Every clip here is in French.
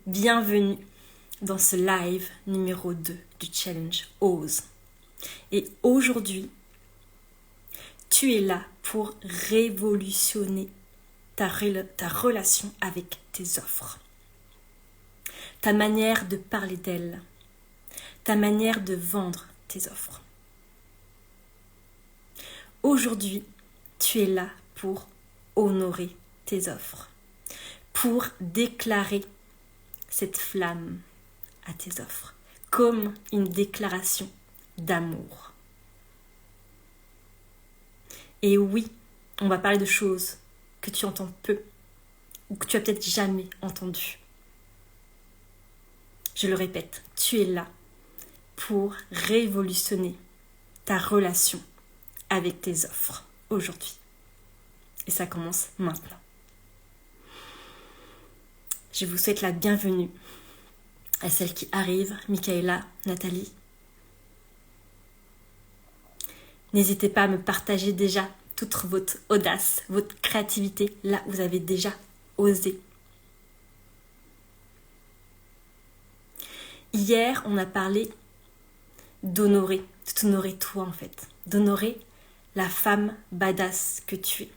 Bienvenue dans ce live numéro 2 du challenge Ose. Et aujourd'hui, tu es là pour révolutionner ta relation avec tes offres. Ta manière de parler d'elles, ta manière de vendre tes offres. Aujourd'hui, tu es là pour honorer tes offres, pour déclarer cette flamme à tes offres, comme une déclaration d'amour. Et oui, on va parler de choses que tu entends peu ou que tu as peut-être jamais entendues. Je le répète, tu es là pour révolutionner ta relation avec tes offres aujourd'hui. Et ça commence maintenant. Je vous souhaite la bienvenue à celles qui arrivent, Michaela, Nathalie. N'hésitez pas à me partager déjà toute votre audace, votre créativité, là où vous avez déjà osé. Hier, on a parlé d'honorer, de t'honorer toi en fait, d'honorer la femme badass que tu es.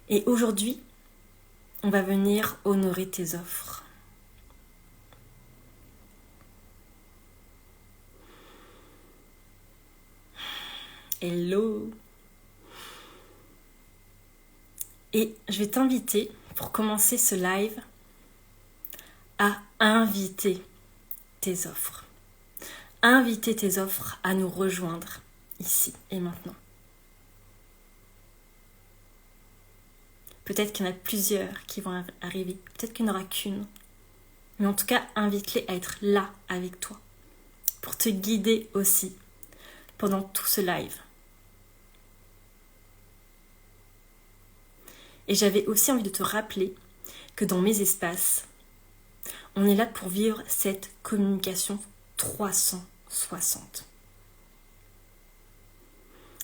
Et aujourd'hui, on va venir honorer tes offres. Hello! Et je vais t'inviter, pour commencer ce live, à inviter tes offres. Inviter tes offres à nous rejoindre ici et maintenant. Peut-être qu'il y en a plusieurs qui vont arriver, peut-être qu'il n'y en aura qu'une. Mais en tout cas, invite-les à être là avec toi, pour te guider aussi pendant tout ce live. Et j'avais aussi envie de te rappeler que dans mes espaces, on est là pour vivre cette communication 360.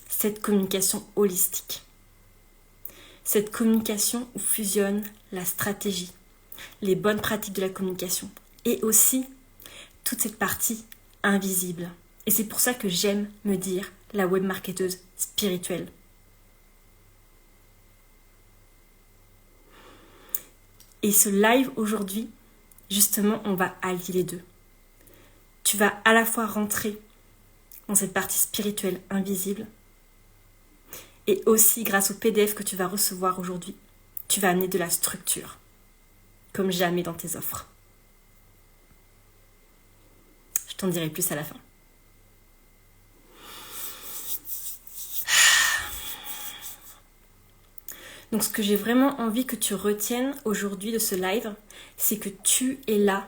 Cette communication holistique. Cette communication où fusionne la stratégie, les bonnes pratiques de la communication et aussi toute cette partie invisible. Et c'est pour ça que j'aime me dire la webmarketeuse spirituelle. Et ce live aujourd'hui, justement, on va allier les deux. Tu vas à la fois rentrer dans cette partie spirituelle invisible et aussi, grâce au PDF que tu vas recevoir aujourd'hui, tu vas amener de la structure, comme jamais dans tes offres. Je t'en dirai plus à la fin. Donc ce que j'ai vraiment envie que tu retiennes aujourd'hui de ce live, c'est que tu es là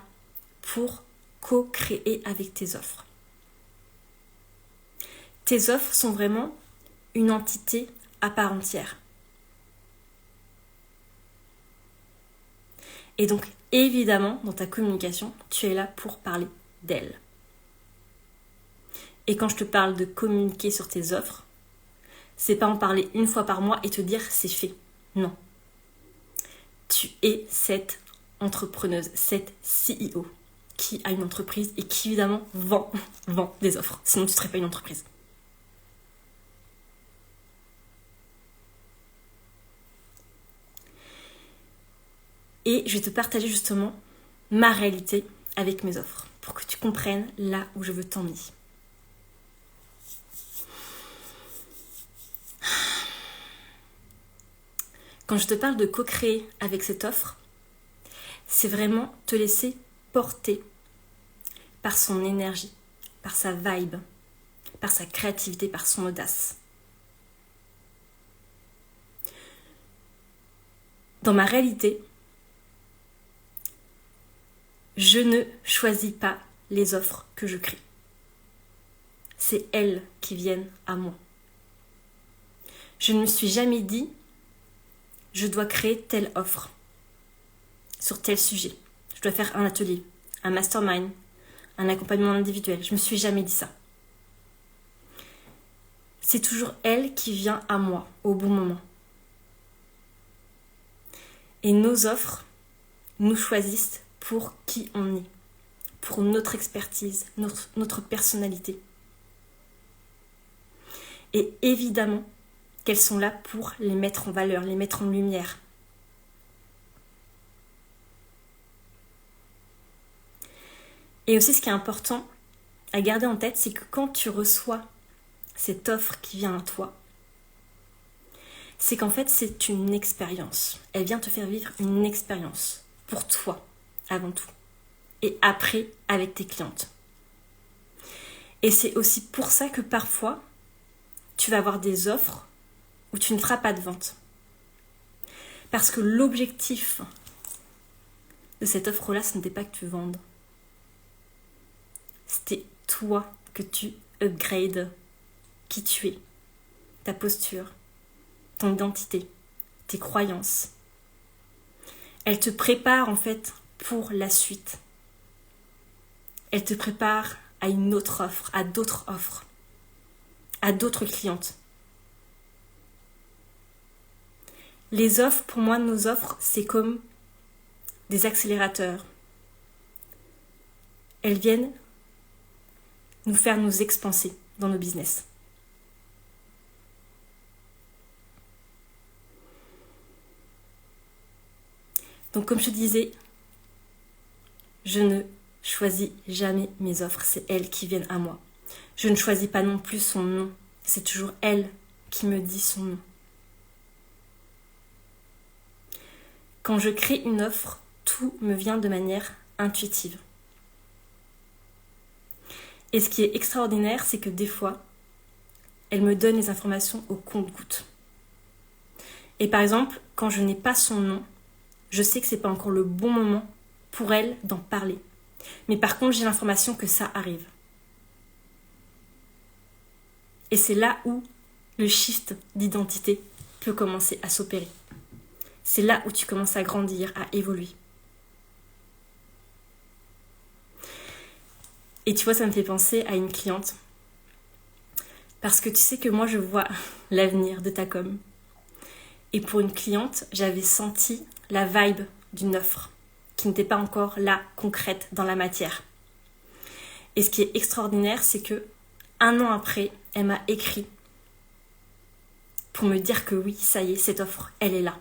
pour co-créer avec tes offres. Tes offres sont vraiment une entité à part entière. Et donc, évidemment, dans ta communication, tu es là pour parler d'elles. Et quand je te parle de communiquer sur tes offres, c'est pas en parler une fois par mois et te dire c'est fait. Non. Tu es cette entrepreneuse, cette CEO qui a une entreprise et qui évidemment vend des offres. Sinon, tu ne serais pas une entreprise. Et je vais te partager justement ma réalité avec mes offres pour que tu comprennes là où je veux t'emmener. Quand je te parle de co-créer avec cette offre, c'est vraiment te laisser porter par son énergie, par sa vibe, par sa créativité, par son audace. Dans ma réalité, je ne choisis pas les offres que je crée. C'est elles qui viennent à moi. Je ne me suis jamais dit je dois créer telle offre sur tel sujet. Je dois faire un atelier, un mastermind, un accompagnement individuel. Je ne me suis jamais dit ça. C'est toujours elle qui vient à moi au bon moment. Et nos offres nous choisissent pour qui on est, pour notre expertise, notre personnalité. Et évidemment qu'elles sont là pour les mettre en valeur, les mettre en lumière. Et aussi ce qui est important à garder en tête, c'est que quand tu reçois cette offre qui vient à toi, c'est qu'en fait c'est une expérience. Elle vient te faire vivre une expérience pour toi avant tout. Et après avec tes clientes. Et c'est aussi pour ça que parfois tu vas avoir des offres où tu ne feras pas de vente. Parce que l'objectif de cette offre-là, ce n'était pas que tu vendes. C'était toi que tu upgrades qui tu es, ta posture, ton identité, tes croyances. Elle te prépare en fait pour la suite. Elle te prépare à une autre offre, à d'autres offres, à d'autres clientes. Les offres, pour moi, nos offres, c'est comme des accélérateurs. Elles viennent nous faire nous expanser dans nos business. Donc comme je te disais, je ne choisis jamais mes offres, c'est elles qui viennent à moi. Je ne choisis pas non plus son nom, c'est toujours elle qui me dit son nom. Quand je crée une offre, tout me vient de manière intuitive. Et ce qui est extraordinaire, c'est que des fois, elle me donne les informations au compte-gouttes. Et par exemple, quand je n'ai pas son nom, je sais que ce n'est pas encore le bon moment pour elle d'en parler. Mais par contre, j'ai l'information que ça arrive. Et c'est là où le shift d'identité peut commencer à s'opérer. C'est là où tu commences à grandir, à évoluer. Et tu vois, ça me fait penser à une cliente. Parce que tu sais que moi, je vois l'avenir de ta com. Et pour une cliente, j'avais senti la vibe d'une offre qui n'était pas encore là, concrète, dans la matière. Et ce qui est extraordinaire, c'est que 1 an après, elle m'a écrit pour me dire que oui, ça y est, cette offre, elle est là.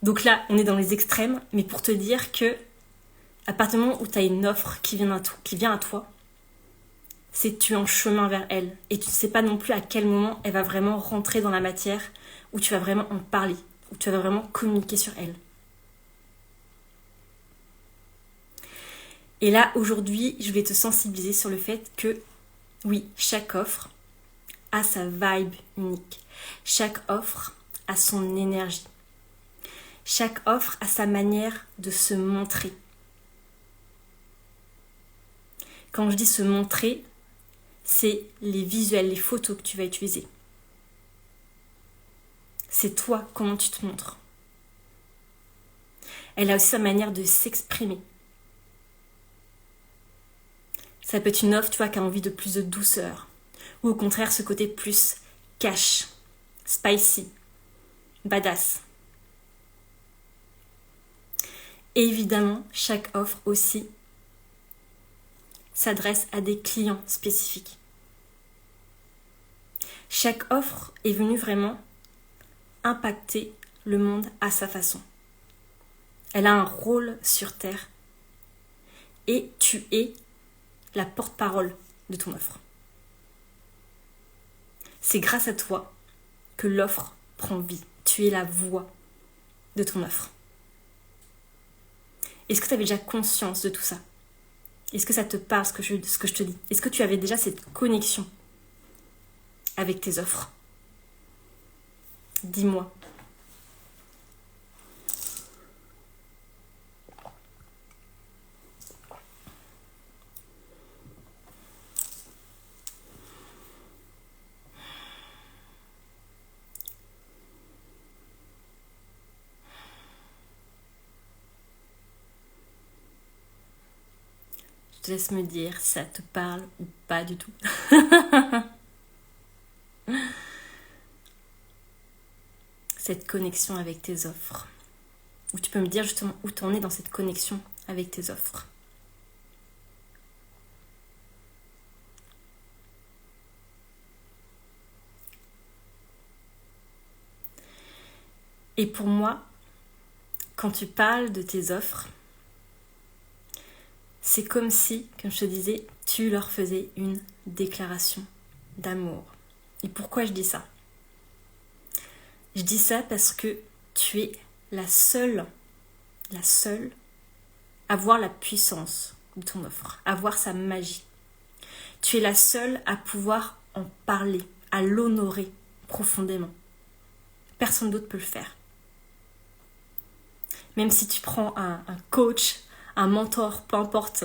Donc là, on est dans les extrêmes, mais pour te dire que à partir du moment où tu as une offre qui vient à toi, c'est que tu es en chemin vers elle. Et tu ne sais pas non plus à quel moment elle va vraiment rentrer dans la matière, où tu vas vraiment en parler, où tu vas vraiment communiquer sur elle. Et là, aujourd'hui, je vais te sensibiliser sur le fait que, oui, chaque offre a sa vibe unique. Chaque offre a son énergie. Chaque offre a sa manière de se montrer. Quand je dis se montrer, c'est les visuels, les photos que tu vas utiliser. C'est toi, comment tu te montres. Elle a aussi sa manière de s'exprimer. Ça peut être une offre, tu vois, qui a envie de plus de douceur. Ou au contraire, ce côté plus cash, spicy, badass. Et évidemment, chaque offre aussi s'adresse à des clients spécifiques. Chaque offre est venue vraiment impacter le monde à sa façon. Elle a un rôle sur Terre et tu es la porte-parole de ton offre. C'est grâce à toi que l'offre prend vie. Tu es la voix de ton offre. Est-ce que tu avais déjà conscience de tout ça? Est-ce que ça te parle ce que je te dis? Est-ce que tu avais déjà cette connexion avec tes offres? Dis-moi. Je te laisse me dire si ça te parle ou pas du tout. cette connexion avec tes offres. Ou tu peux me dire justement où tu en es dans cette connexion avec tes offres. Et pour moi, quand tu parles de tes offres, c'est comme si, comme je te disais, tu leur faisais une déclaration d'amour. Et pourquoi je dis ça ? Je dis ça parce que tu es la seule à voir la puissance de ton offre, à voir sa magie. Tu es la seule à pouvoir en parler, à l'honorer profondément. Personne d'autre peut le faire. Même si tu prends un coach, un mentor, peu importe,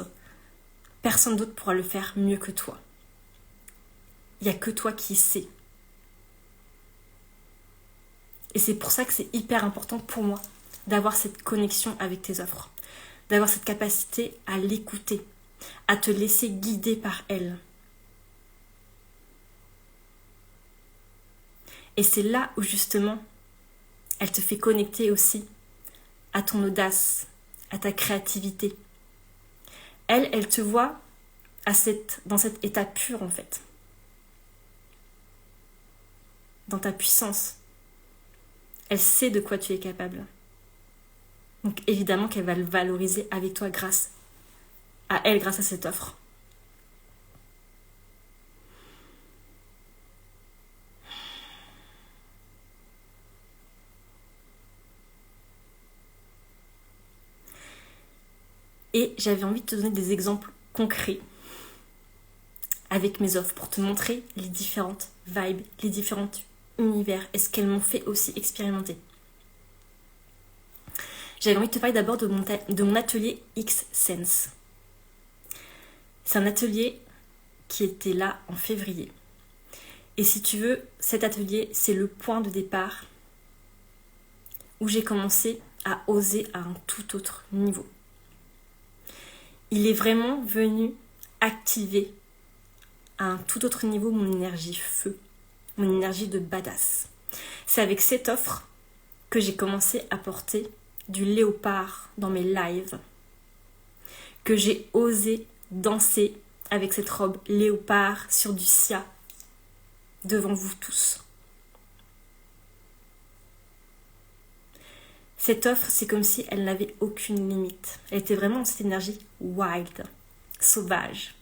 personne d'autre pourra le faire mieux que toi. Il n'y a que toi qui sais. Et c'est pour ça que c'est hyper important pour moi d'avoir cette connexion avec tes offres, d'avoir cette capacité à l'écouter, à te laisser guider par elle. Et c'est là où justement, elle te fait connecter aussi à ton audace, à ta créativité. Elle te voit dans cet état pur en fait. Dans ta puissance. Elle sait de quoi tu es capable. Donc évidemment qu'elle va le valoriser avec toi grâce à cette offre. Et j'avais envie de te donner des exemples concrets avec mes offres pour te montrer les différentes vibes, les différents univers et ce qu'elles m'ont fait aussi expérimenter. J'avais envie de te parler d'abord de mon atelier X-Sense. C'est un atelier qui était là en février. Et si tu veux, cet atelier, c'est le point de départ où j'ai commencé à oser à un tout autre niveau. Il est vraiment venu activer à un tout autre niveau mon énergie feu, mon énergie de badass. C'est avec cette offre que j'ai commencé à porter du léopard dans mes lives, que j'ai osé danser avec cette robe léopard sur du sia devant vous tous. Cette offre, c'est comme si elle n'avait aucune limite. Elle était vraiment dans cette énergie wild, sauvage.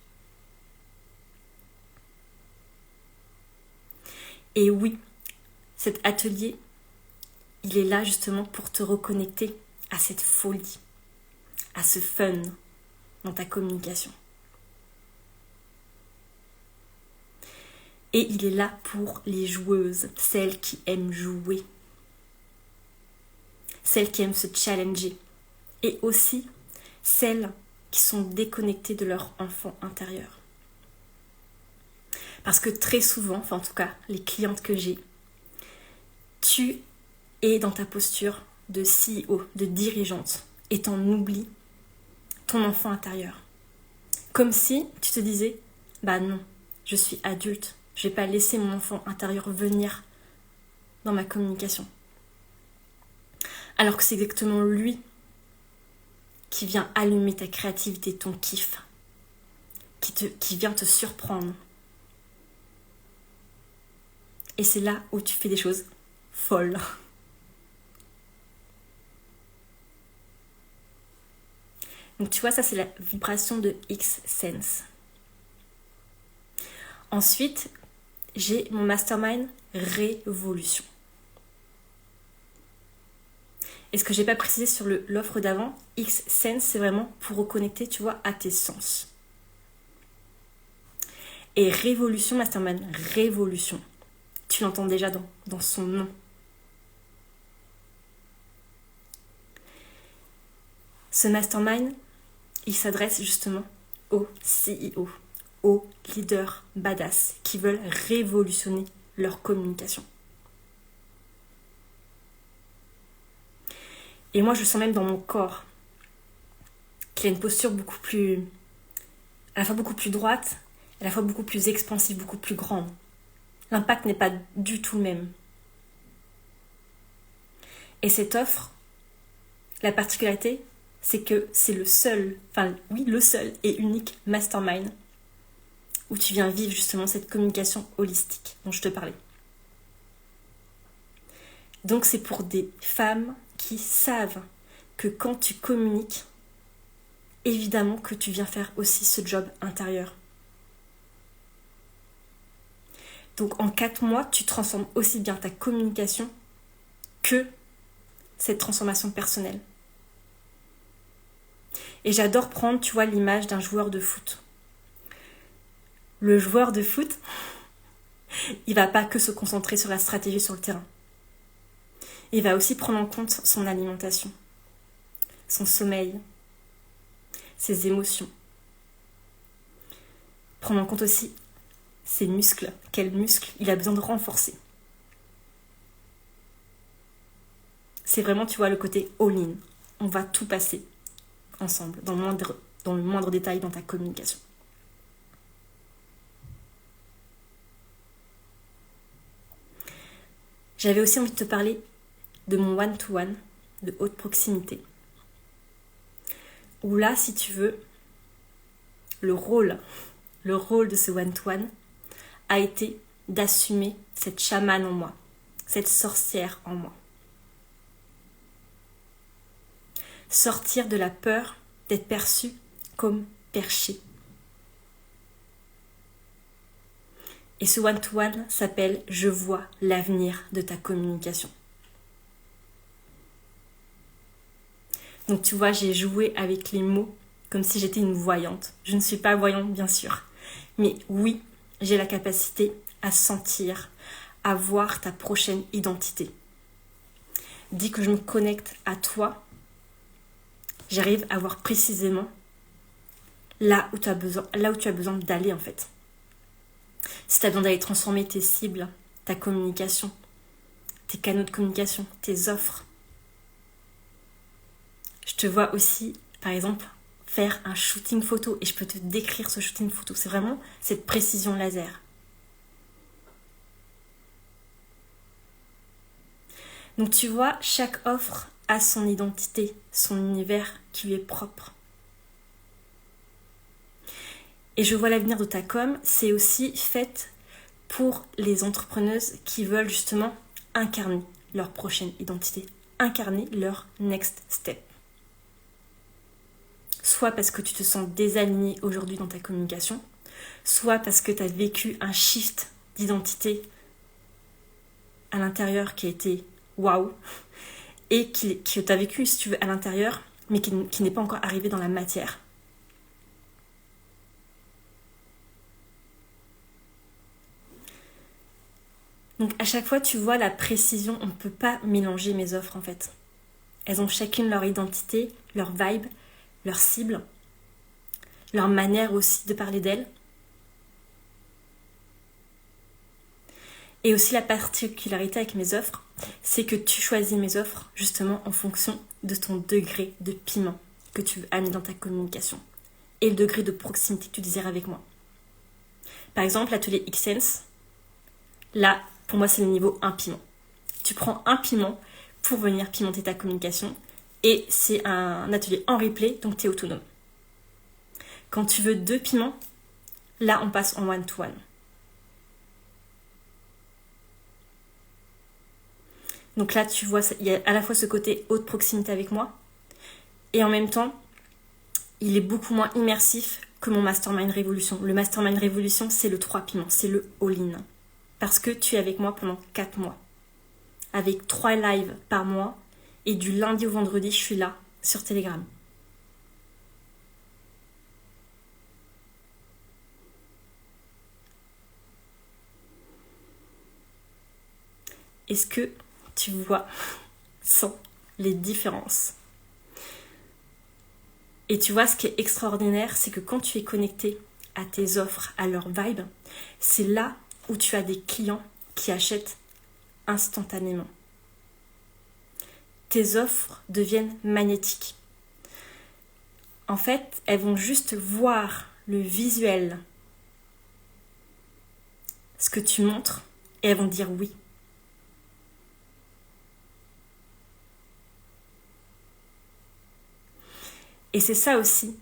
Et oui, cet atelier, il est là justement pour te reconnecter à cette folie, à ce fun dans ta communication. Et il est là pour les joueuses, celles qui aiment jouer, celles qui aiment se challenger, et aussi celles qui sont déconnectées de leur enfant intérieur. Parce que très souvent, enfin en tout cas les clientes que j'ai, tu es dans ta posture de CEO, de dirigeante, et t'en oublies ton enfant intérieur. Comme si tu te disais, bah non, je suis adulte, je vais pas laisser mon enfant intérieur venir dans ma communication. Alors que c'est exactement lui qui vient allumer ta créativité, ton kiff, qui vient te surprendre. Et c'est là où tu fais des choses folles. Donc tu vois, ça c'est la vibration de X-Sense. Ensuite, j'ai mon mastermind Révolution. Et ce que j'ai pas précisé sur l'offre d'avant, X-Sense, c'est vraiment pour reconnecter, tu vois, à tes sens. Et Révolution, mastermind Révolution, tu l'entends déjà dans son nom. Ce mastermind, il s'adresse justement aux CEO, aux leaders badass qui veulent révolutionner leur communication. Et moi, je sens même dans mon corps qu'il a une posture beaucoup plus, à la fois beaucoup plus droite, à la fois beaucoup plus expansive, beaucoup plus grande. L'impact n'est pas du tout le même. Et cette offre, la particularité, c'est que c'est le seul et unique mastermind où tu viens vivre justement cette communication holistique dont je te parlais. Donc c'est pour des femmes qui savent que quand tu communiques, évidemment que tu viens faire aussi ce job intérieur. Donc en 4 mois, tu transformes aussi bien ta communication que cette transformation personnelle. Et j'adore prendre, tu vois, l'image d'un joueur de foot. Le joueur de foot, il va pas que se concentrer sur la stratégie sur le terrain. Il va aussi prendre en compte son alimentation, son sommeil, ses émotions. Prendre en compte aussi ses muscles, quels muscles il a besoin de renforcer. C'est vraiment, tu vois, le côté all-in. On va tout passer ensemble, dans le moindre détail dans ta communication. J'avais aussi envie de te parler de mon one-to-one de haute proximité. Où là, si tu veux, le rôle de ce one-to-one a été d'assumer cette chamane en moi, cette sorcière en moi. Sortir de la peur d'être perçue comme perché. Et ce one-to-one s'appelle « Je vois l'avenir de ta communication ». Donc tu vois, j'ai joué avec les mots comme si j'étais une voyante. Je ne suis pas voyante, bien sûr. Mais oui, j'ai la capacité à sentir, à voir ta prochaine identité. Dès que je me connecte à toi, j'arrive à voir précisément là où tu as besoin d'aller en fait. Si tu as besoin d'aller transformer tes cibles, ta communication, tes canaux de communication, tes offres. Je te vois aussi, par exemple, faire un shooting photo et je peux te décrire ce shooting photo. C'est vraiment cette précision laser. Donc tu vois, chaque offre a son identité, son univers qui lui est propre. Et je vois l'avenir de ta com, c'est aussi fait pour les entrepreneuses qui veulent justement incarner leur prochaine identité, incarner leur next step. Soit parce que tu te sens désaligné aujourd'hui dans ta communication, soit parce que tu as vécu un shift d'identité à l'intérieur qui a été waouh, et que tu as vécu, si tu veux, à l'intérieur, mais qui n'est pas encore arrivé dans la matière. Donc à chaque fois, tu vois la précision, on ne peut pas mélanger mes offres en fait. Elles ont chacune leur identité, leur vibe, leur cible, leur manière aussi de parler d'elles. Et aussi la particularité avec mes offres, c'est que tu choisis mes offres justement en fonction de ton degré de piment que tu veux amener dans ta communication et le degré de proximité que tu désires avec moi. Par exemple, l'atelier X-Sense, là, pour moi, c'est le niveau 1 piment. Tu prends un piment pour venir pimenter ta communication et c'est un atelier en replay, donc tu es autonome. Quand tu veux 2 piments, là, on passe en one-to-one. Donc là, tu vois, il y a à la fois ce côté haute proximité avec moi et en même temps, il est beaucoup moins immersif que mon Mastermind Révolution. Le Mastermind Révolution, c'est le 3 piments, c'est le all-in. Parce que tu es avec moi pendant 4 mois. Avec 3 lives par mois. Et du lundi au vendredi, je suis là, sur Telegram. Est-ce que tu vois, sens les différences? Et tu vois, ce qui est extraordinaire, c'est que quand tu es connecté à tes offres, à leur vibe, c'est là où tu as des clients qui achètent instantanément. Tes offres deviennent magnétiques. En fait, elles vont juste voir le visuel, ce que tu montres, et elles vont dire oui. Et c'est ça aussi,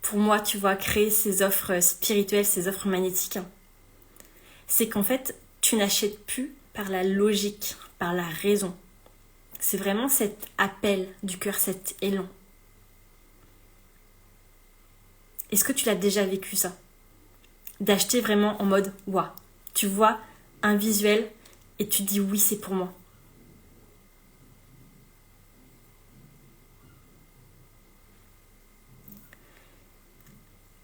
pour moi, tu vois, créer ces offres spirituelles, ces offres magnétiques. C'est qu'en fait, tu n'achètes plus par la logique, par la raison. C'est vraiment cet appel du cœur, cet élan. Est-ce que tu l'as déjà vécu ça? D'acheter vraiment en mode « Waouh ». Tu vois un visuel et tu te dis « Oui, c'est pour moi ».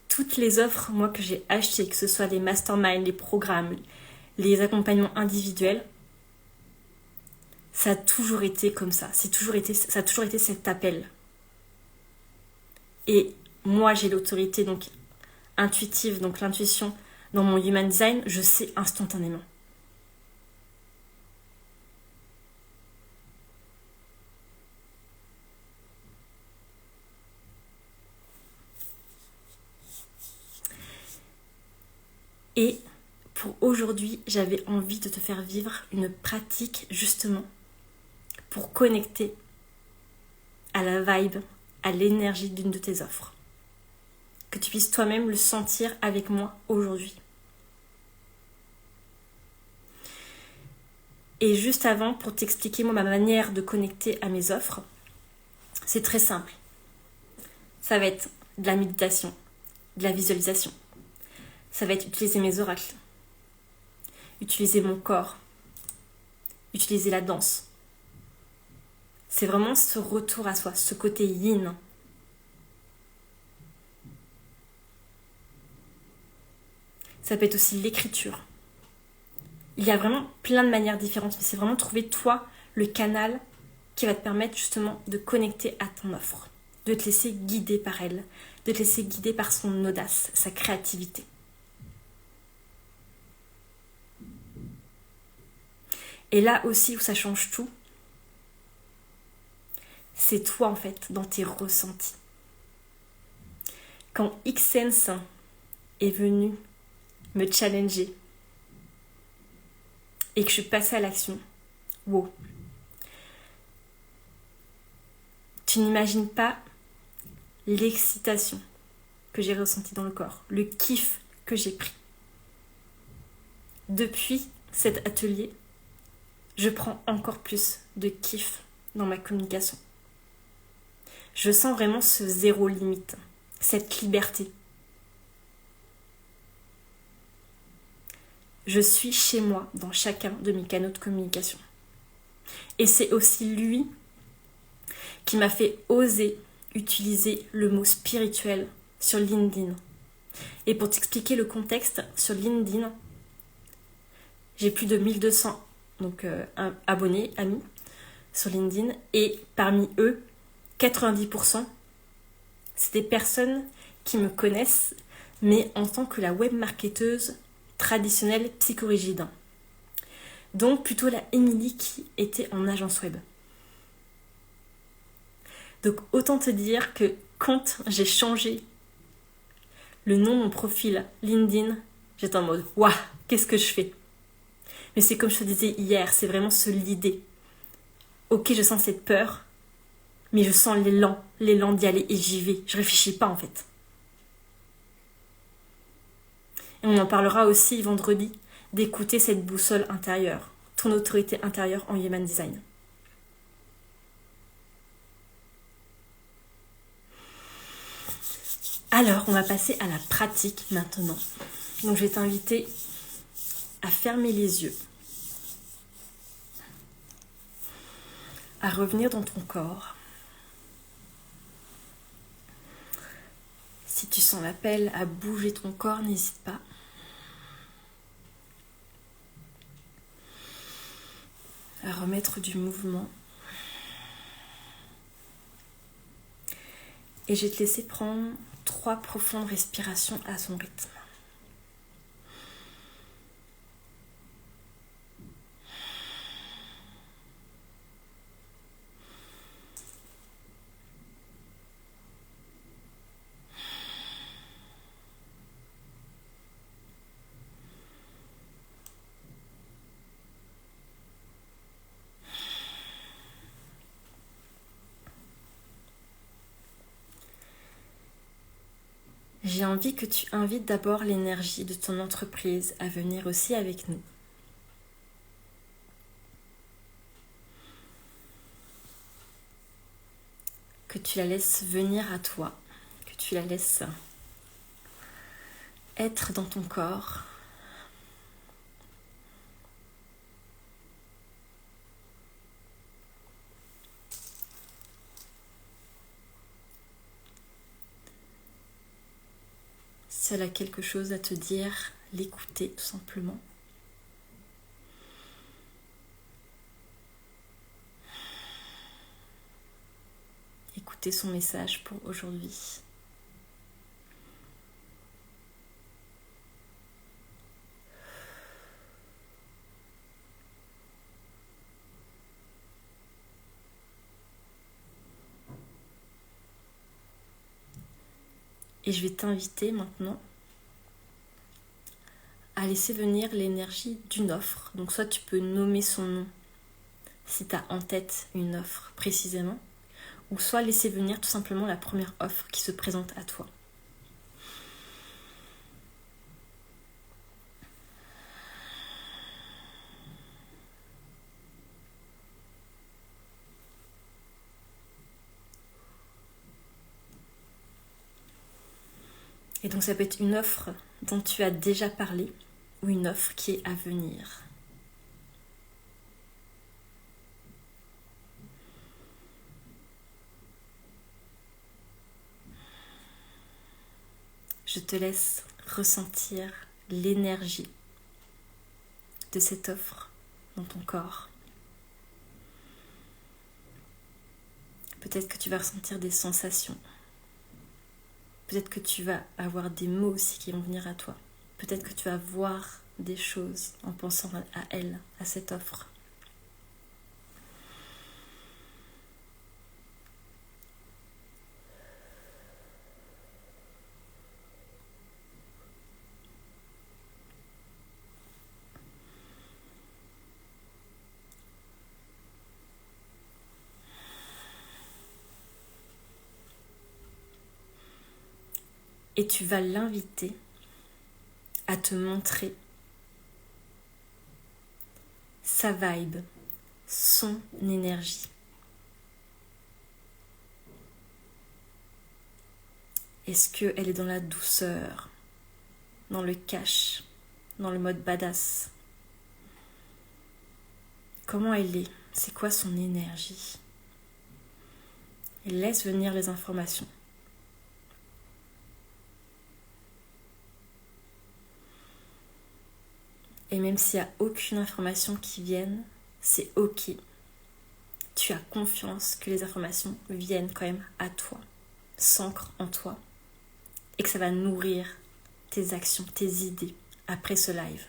Toutes les offres, moi, que j'ai achetées, que ce soit les masterminds, les programmes, les accompagnements individuels, ça a toujours été comme ça. Ça a toujours été cet appel. Et moi, j'ai l'autorité donc intuitive, donc l'intuition dans mon human design, je sais instantanément. Et pour aujourd'hui, j'avais envie de te faire vivre une pratique justement pour connecter à la vibe, à l'énergie d'une de tes offres. Que tu puisses toi-même le sentir avec moi aujourd'hui. Et juste avant, pour t'expliquer moi ma manière de connecter à mes offres, c'est très simple. Ça va être de la méditation, de la visualisation. Ça va être utiliser mes oracles, utiliser mon corps, utiliser la danse. C'est vraiment ce retour à soi, ce côté yin. Ça peut être aussi l'écriture. Il y a vraiment plein de manières différentes, mais c'est vraiment trouver toi le canal qui va te permettre justement de connecter à ton offre, de te laisser guider par elle, de te laisser guider par son audace, sa créativité. Et là aussi où ça change tout, c'est toi en fait, dans tes ressentis. Quand Xsense est venu me challenger et que je suis passée à l'action, wow. Tu n'imagines pas l'excitation que j'ai ressentie dans le corps, le kiff que j'ai pris. Depuis cet atelier, je prends encore plus de kiff dans ma communication. Je sens vraiment ce zéro limite, cette liberté. Je suis chez moi dans chacun de mes canaux de communication. Et c'est aussi lui qui m'a fait oser utiliser le mot spirituel sur LinkedIn. Et pour t'expliquer le contexte, sur LinkedIn, j'ai plus de 1200 abonnés, amis, sur LinkedIn. Et parmi eux, 90%, c'est des personnes qui me connaissent, mais en tant que la web marketeuse traditionnelle psychorigide. Donc plutôt la Émilie qui était en agence web. Donc autant te dire que quand j'ai changé le nom de mon profil LinkedIn, j'étais en mode waouh, qu'est-ce que je fais? Mais c'est comme je te disais hier, c'est vraiment se l'idée. Ok, je sens cette peur, mais je sens l'élan d'y aller et j'y vais. Je réfléchis pas en fait. Et on en parlera aussi vendredi, d'écouter cette boussole intérieure, ton autorité intérieure en Human Design. Alors, on va passer à la pratique maintenant. Donc, je vais t'inviter à fermer les yeux, à revenir dans ton corps. Si tu sens l'appel à bouger ton corps, n'hésite pas. À remettre du mouvement. Et je vais te laisser prendre 3 profondes respirations à son rythme. j'ai envie que tu invites d'abord l'énergie de ton entreprise à venir aussi avec nous. Que tu la laisses venir à toi, que tu la laisses être dans ton corps. Si elle a quelque chose à te dire, l'écouter tout simplement. Écouter son message pour aujourd'hui. Et je vais t'inviter maintenant à laisser venir l'énergie d'une offre. Donc soit tu peux nommer son nom si tu as en tête une offre précisément, ou soit laisser venir tout simplement la première offre qui se présente à toi. Et donc ça peut être une offre dont tu as déjà parlé ou une offre qui est à venir. Je te laisse ressentir l'énergie de cette offre dans ton corps. Peut-être que tu vas ressentir des sensations. Peut-être que tu vas avoir des mots aussi qui vont venir à toi. Peut-être que tu vas voir des choses en pensant à elle, à cette offre. Et tu vas l'inviter à te montrer sa vibe, son énergie. Est-ce qu'elle est dans la douceur, dans le cash, dans le mode badass? Comment elle est? C'est quoi son énergie? Et laisse venir les informations. Et même s'il n'y a aucune information qui vienne, c'est ok. Tu as confiance que les informations viennent quand même à toi, s'ancrent en toi, et que ça va nourrir tes actions, tes idées après ce live.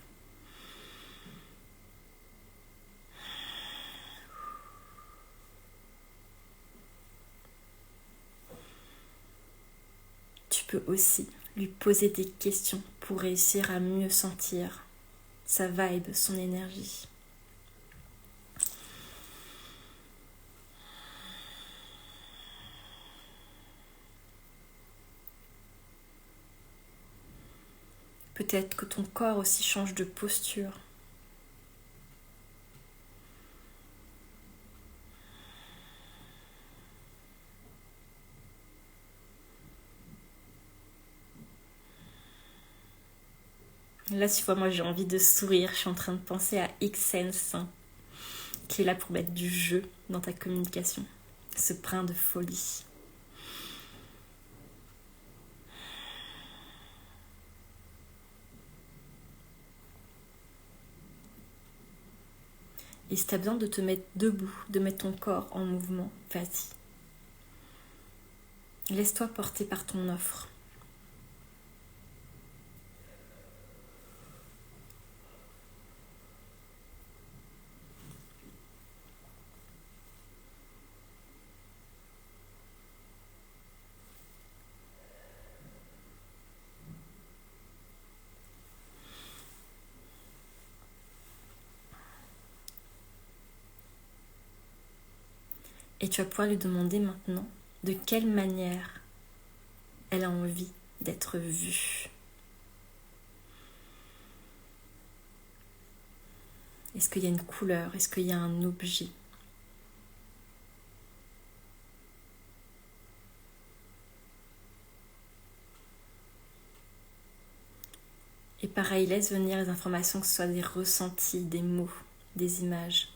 Tu peux aussi lui poser des questions pour réussir à mieux sentir sa vibe, son énergie. Peut-être que ton corps aussi change de posture. Là, tu vois, moi j'ai envie de sourire. Je suis en train de penser à X-Sense, qui est là pour mettre du jeu dans ta communication. Ce brin de folie. Et si tu as besoin de te mettre debout, de mettre ton corps en mouvement, vas-y. Laisse-toi porter par ton offre. Et tu vas pouvoir lui demander maintenant de quelle manière elle a envie d'être vu? Est-ce qu'il y a une couleur? Est-ce qu'il y a un objet? Et pareil, laisse venir les informations, que ce soit des ressentis, des mots, des images.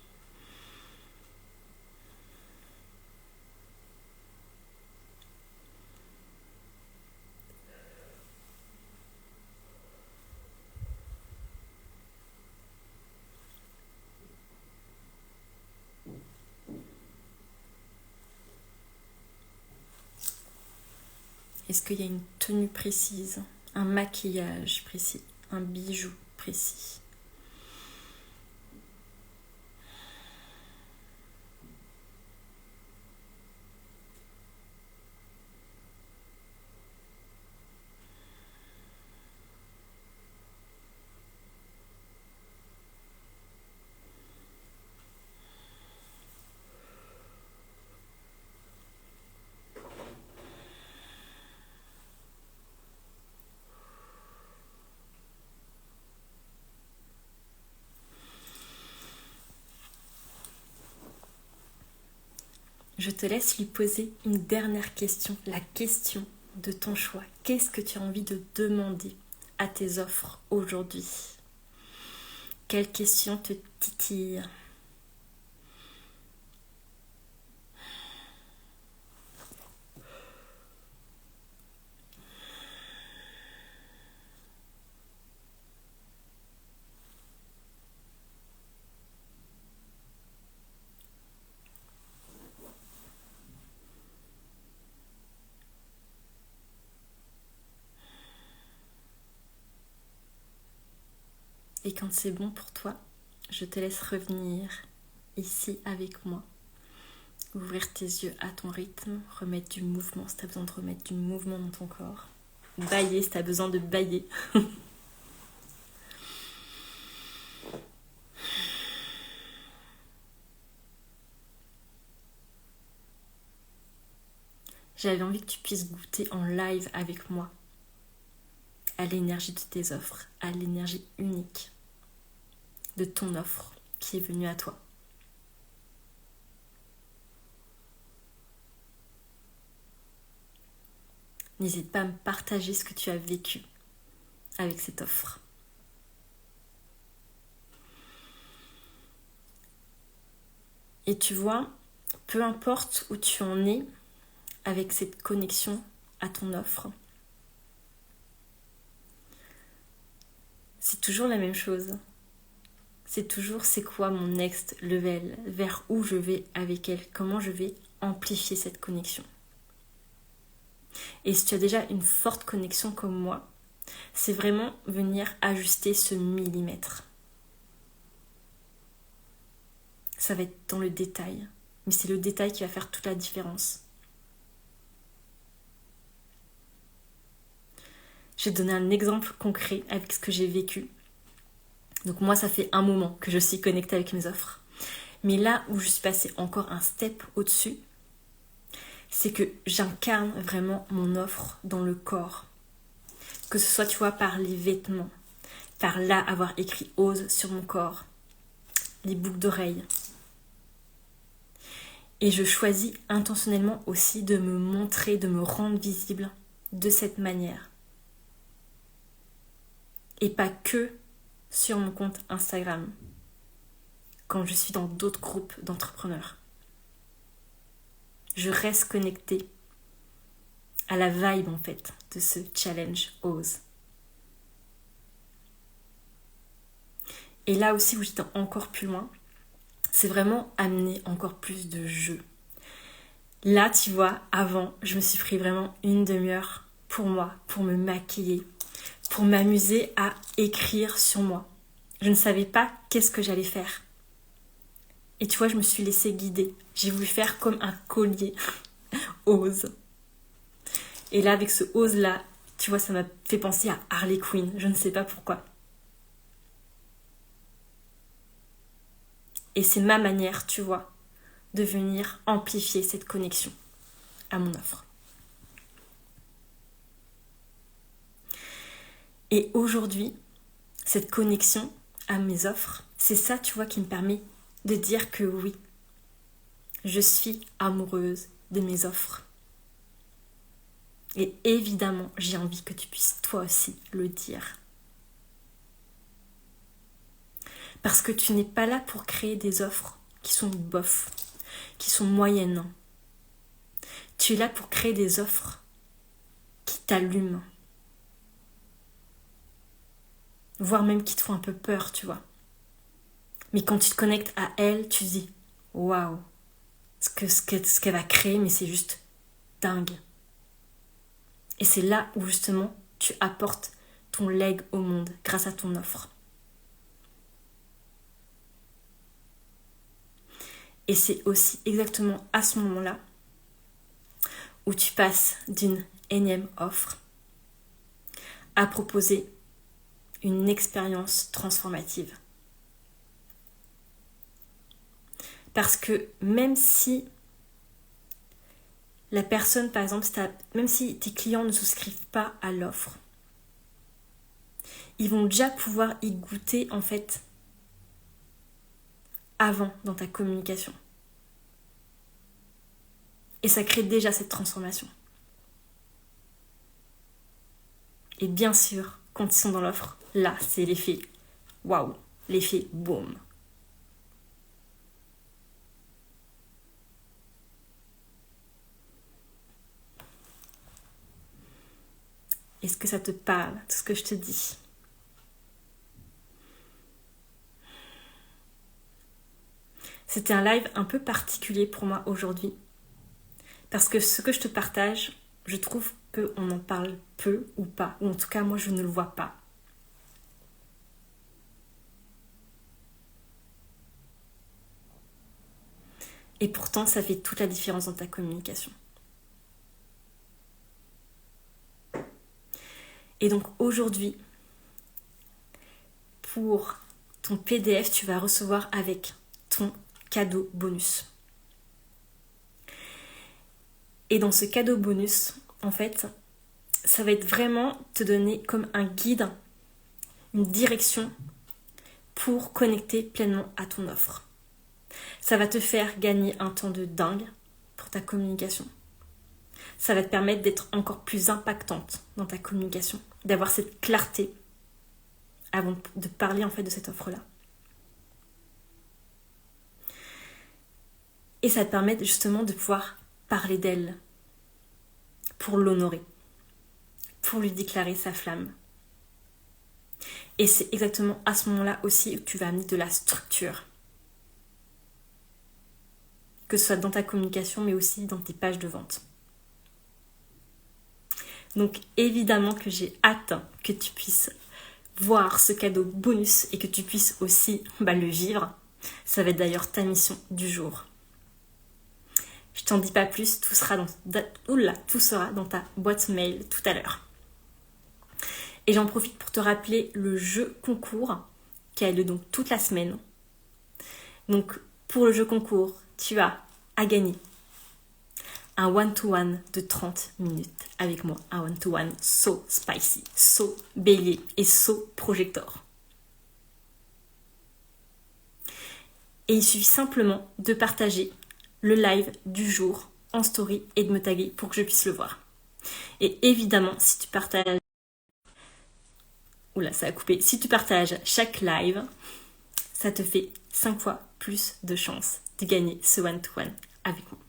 Est-ce qu'il y a une tenue précise, un maquillage précis, un bijou précis? Je te laisse lui poser une dernière question, la question de ton choix. Qu'est-ce que tu as envie de demander à tes offres aujourd'hui? Quelle question te titille? Et quand c'est bon pour toi, je te laisse revenir ici avec moi. Ouvrir tes yeux à ton rythme, remettre du mouvement si tu as besoin de remettre du mouvement dans ton corps. Bailler si tu as besoin de bailler. J'avais envie que tu puisses goûter en live avec moi à l'énergie de tes offres, à l'énergie unique de ton offre qui est venue à toi. N'hésite pas à me partager ce que tu as vécu avec cette offre. Et tu vois, peu importe où tu en es avec cette connexion à ton offre, c'est toujours la même chose. C'est toujours c'est quoi mon next level, vers où je vais avec elle, comment je vais amplifier cette connexion. Et si tu as déjà une forte connexion comme moi, c'est vraiment venir ajuster ce millimètre. Ça va être dans le détail, mais c'est le détail qui va faire toute la différence. Je vais te donner un exemple concret avec ce que j'ai vécu. Donc moi, ça fait un moment que je suis connectée avec mes offres. Mais là où je suis passée encore un step au-dessus, c'est que j'incarne vraiment mon offre dans le corps. Que ce soit, tu vois, par les vêtements, par là avoir écrit « Ose » sur mon corps, les boucles d'oreilles. Et je choisis intentionnellement aussi de me montrer, de me rendre visible de cette manière. Et pas que sur mon compte Instagram, quand je suis dans d'autres groupes d'entrepreneurs. Je reste connectée à la vibe en fait de ce challenge Ose. Et là aussi où j'étais encore plus loin, c'est vraiment amener encore plus de jeu. Là, tu vois, avant, je me suis pris vraiment une demi-heure pour moi, pour me maquiller, pour m'amuser à écrire sur moi. Je ne savais pas qu'est-ce que j'allais faire. Et tu vois, je me suis laissée guider. J'ai voulu faire comme un collier. Ose. Et là, avec ce ose-là, tu vois, ça m'a fait penser à Harley Quinn. Je ne sais pas pourquoi. Et c'est ma manière, tu vois, de venir amplifier cette connexion à mon offre. Et aujourd'hui, cette connexion à mes offres, c'est ça, tu vois, qui me permet de dire que oui, je suis amoureuse de mes offres. Et évidemment, j'ai envie que tu puisses toi aussi le dire. Parce que tu n'es pas là pour créer des offres qui sont bof, qui sont moyennes. Tu es là pour créer des offres qui t'allument. Voire même qui te font un peu peur, tu vois. Mais quand tu te connectes à elle, tu dis waouh, ce qu'elle va créer, mais c'est juste dingue. Et c'est là où justement tu apportes ton leg au monde grâce à ton offre. Et c'est aussi exactement à ce moment-là où tu passes d'une énième offre à proposer une expérience transformative. Parce que même si la personne, par exemple, même si tes clients ne souscrivent pas à l'offre, ils vont déjà pouvoir y goûter en fait avant dans ta communication. Et ça crée déjà cette transformation. Et bien sûr, quand ils sont dans l'offre, là, c'est l'effet waouh, l'effet boum. Est-ce que ça te parle, tout ce que je te dis? C'était un live un peu particulier pour moi aujourd'hui. Parce que ce que je te partage, je trouve qu'on en parle peu ou pas. Ou en tout cas, moi, je ne le vois pas. Et pourtant, ça fait toute la différence dans ta communication. Et donc aujourd'hui, pour ton PDF, tu vas recevoir avec ton cadeau bonus. Et dans ce cadeau bonus, en fait, ça va être vraiment te donner comme un guide, une direction pour connecter pleinement à ton offre. Ça va te faire gagner un temps de dingue pour ta communication. Ça va te permettre d'être encore plus impactante dans ta communication, d'avoir cette clarté avant de parler en fait de cette offre-là. Et ça te permet justement de pouvoir parler d'elle pour l'honorer, pour lui déclarer sa flamme. Et c'est exactement à ce moment-là aussi que tu vas amener de la structure. Que ce soit dans ta communication, mais aussi dans tes pages de vente. Donc évidemment que j'ai hâte que tu puisses voir ce cadeau bonus et que tu puisses aussi le vivre. Ça va être d'ailleurs ta mission du jour. Je t'en dis pas plus, tout sera dans ta boîte mail tout à l'heure. Et j'en profite pour te rappeler le jeu concours qui a lieu donc toute la semaine. Donc pour le jeu concours, tu as à gagner un one-to-one de 30 minutes avec moi. Un one-to-one so spicy, so bélier et so projector. Et il suffit simplement de partager le live du jour en story et de me taguer pour que je puisse le voir. Et évidemment, si tu partages... Oula, ça a coupé. Si tu partages chaque live, ça te fait 5 fois plus de chances de gagner ce one-to-one avec moi.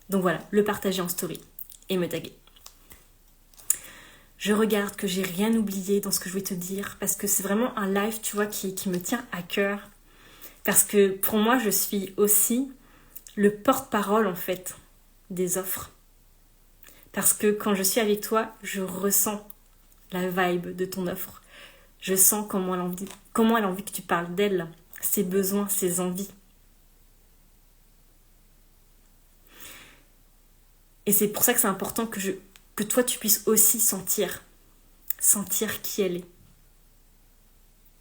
Donc voilà, le partager en story et me taguer. Je regarde que j'ai rien oublié dans ce que je vais te dire parce que c'est vraiment un live, tu vois, qui me tient à cœur. Parce que pour moi, je suis aussi le porte-parole en fait des offres. Parce que quand je suis avec toi, je ressens la vibe de ton offre. Je sens comment elle a envie que tu parles d'elle, ses besoins, ses envies. Et c'est pour ça que c'est important que toi tu puisses aussi sentir qui elle est,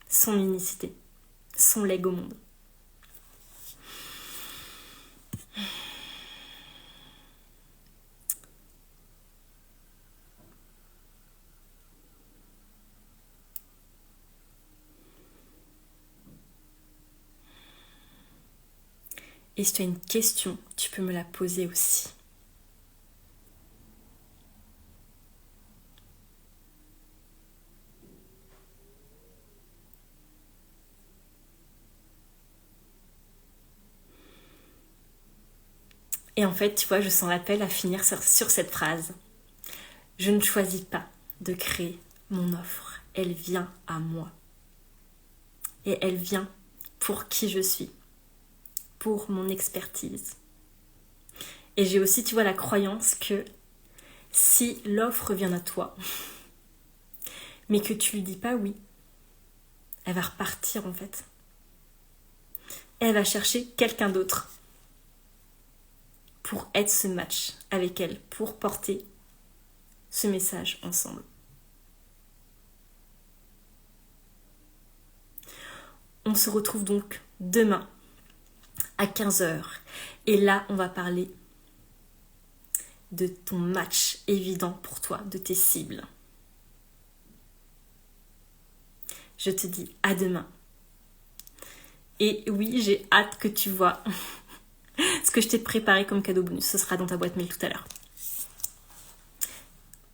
son unicité, son leg au monde. Et si tu as une question, tu peux me la poser aussi. Et en fait, tu vois, je sens l'appel à finir sur cette phrase. Je ne choisis pas de créer mon offre. Elle vient à moi. Et elle vient pour qui je suis, pour mon expertise. Et j'ai aussi, tu vois, la croyance que si l'offre vient à toi, mais que tu lui dis pas oui, elle va repartir en fait. Elle va chercher quelqu'un d'autre pour être ce match avec elle, pour porter ce message ensemble. On se retrouve donc demain à 15h. Et là, on va parler de ton match évident pour toi, de tes cibles. Je te dis à demain. Et oui, j'ai hâte que tu vois ce que je t'ai préparé comme cadeau bonus. Ce sera dans ta boîte mail tout à l'heure.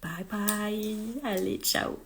Bye bye. Allez, ciao.